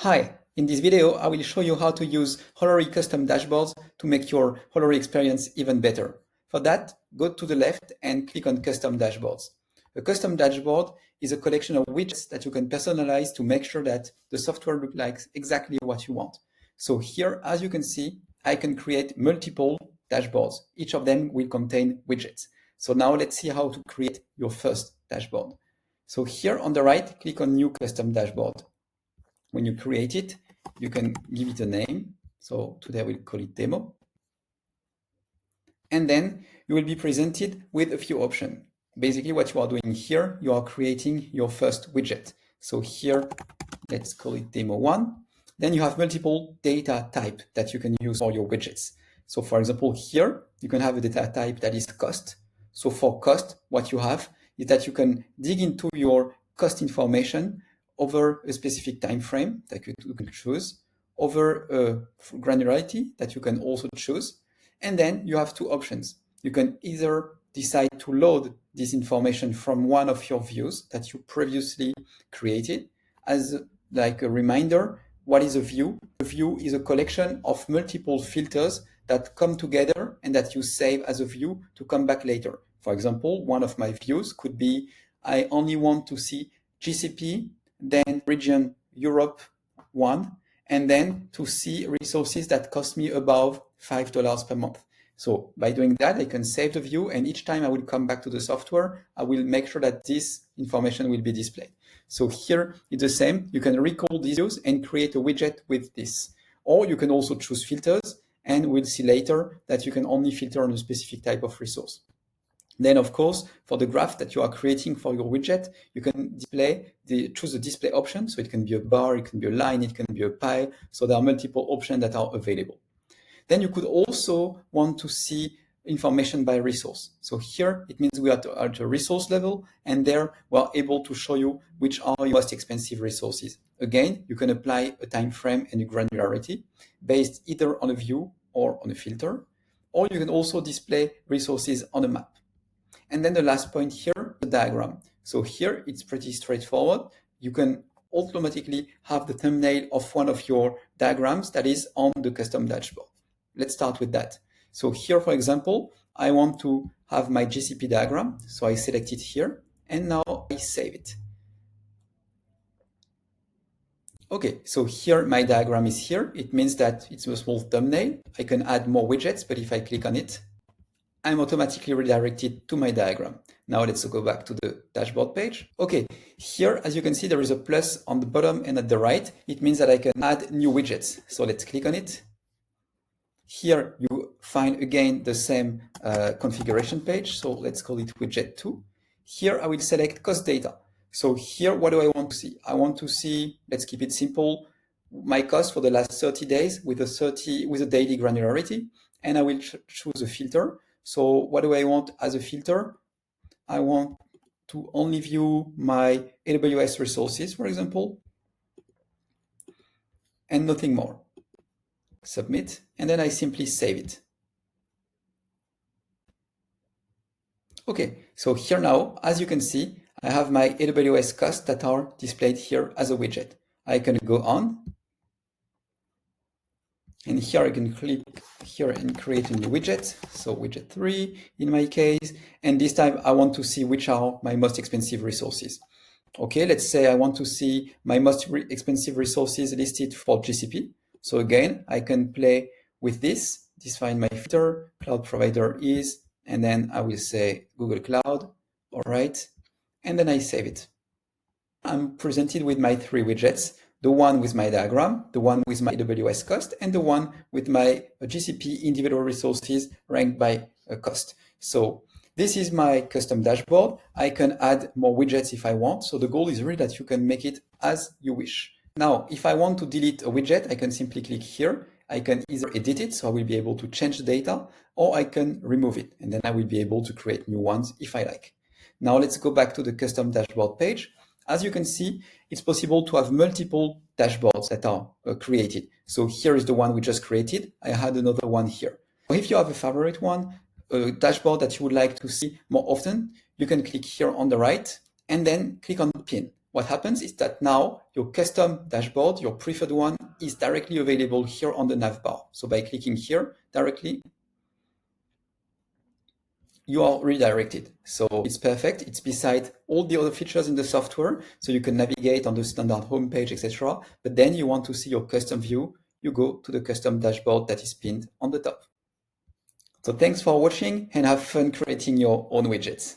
Hi, in this video I will show you how to use Holori custom dashboards to make your Holori experience even better. For that, go to the left and click on custom dashboards. A custom dashboard is a collection of widgets that you can personalize to make sure that the software looks like exactly what you want. So here, as you can see, I can create multiple dashboards. Each of them will contain widgets. So now let's see how to create your first dashboard. So here on the right, click on new custom dashboard. When you create it, you can give it a name. So today we'll call it demo. And then you will be presented with a few options. Basically what you are doing here, you are creating your first widget. So here, let's call it demo 1. Then you have multiple data type that you can use for your widgets. So for example, here, you can have a data type that is cost. So for cost, what you have is that you can dig into your cost information over a specific time frame that you can choose, over granularity that you can also choose. And then you have two options. You can either decide to load this information from one of your views that you previously created. As like a reminder, what is a view? A view is a collection of multiple filters that come together and that you save as a view to come back later. For example, one of my views could be, I only want to see GCP, then region Europe 1, and then to see resources that cost me above $5 per month. So by doing that, I can save the view, and each time I will come back to the software, I will make sure that this information will be displayed. So here it's the same. You can recall these views and create a widget with this. Or you can also choose filters, and we'll see later that you can only filter on a specific type of resource. Then, of course, for the graph that you are creating for your widget, you can choose the display option. So it can be a bar, it can be a line, it can be a pile. So there are multiple options that are available. Then you could also want to see information by resource. So here it means we are at a resource level, and there we are able to show you which are your most expensive resources. Again, you can apply a time frame and a granularity based either on a view or on a filter, or you can also display resources on a map. And then the last point here, the diagram. So here it's pretty straightforward. You can automatically have the thumbnail of one of your diagrams that is on the custom dashboard. Let's start with that. So here, for example, I want to have my GCP diagram. So I select it here, and now I save it. Okay, so here my diagram is here. It means that it's a small thumbnail. I can add more widgets, but if I click on it, I'm automatically redirected to my diagram. Now let's go back to the dashboard page. Okay, here, as you can see, there is a plus on the bottom and at the right. It means that I can add new widgets. So let's click on it. Here you find again the same configuration page. So let's call it widget 2. Here I will select cost data. So here, what do I want to see? I want to see, let's keep it simple, my cost for the last 30 days with a daily granularity. And I will choose a filter. So what do I want as a filter? I want to only view my AWS resources, for example, and nothing more. Submit, and then I simply save it. Okay, so here now, as you can see, I have my AWS costs that are displayed here as a widget. I can go on, and here I can click here and create a new widget. So widget 3 in my case, and this time I want to see which are my most expensive resources. Okay, let's say I want to see my most expensive resources listed for GCP. So again, I can play with this, define my filter, cloud provider is, and then I will say Google Cloud, all right, and then I save it. I'm presented with my 3 widgets, the one with my diagram, the one with my AWS cost, and the one with my GCP individual resources ranked by cost. So this is my custom dashboard. I can add more widgets if I want. So the goal is really that you can make it as you wish. Now, if I want to delete a widget, I can simply click here. I can either edit it, so I will be able to change the data, or I can remove it, and then I will be able to create new ones if I like. Now let's go back to the custom dashboard page. As you can see, it's possible to have multiple dashboards that are created. So here is the one we just created. I had another one here. If you have a favorite one, a dashboard that you would like to see more often, you can click here on the right and then click on pin. what happens is that now your custom dashboard, your preferred one, is directly available here on the nav bar. So by clicking here directly, you are redirected. So it's perfect. It's beside all the other features in the software. So you can navigate on the standard homepage, etc. But then you want to see your custom view, you go to the custom dashboard that is pinned on the top. So thanks for watching and have fun creating your own widgets.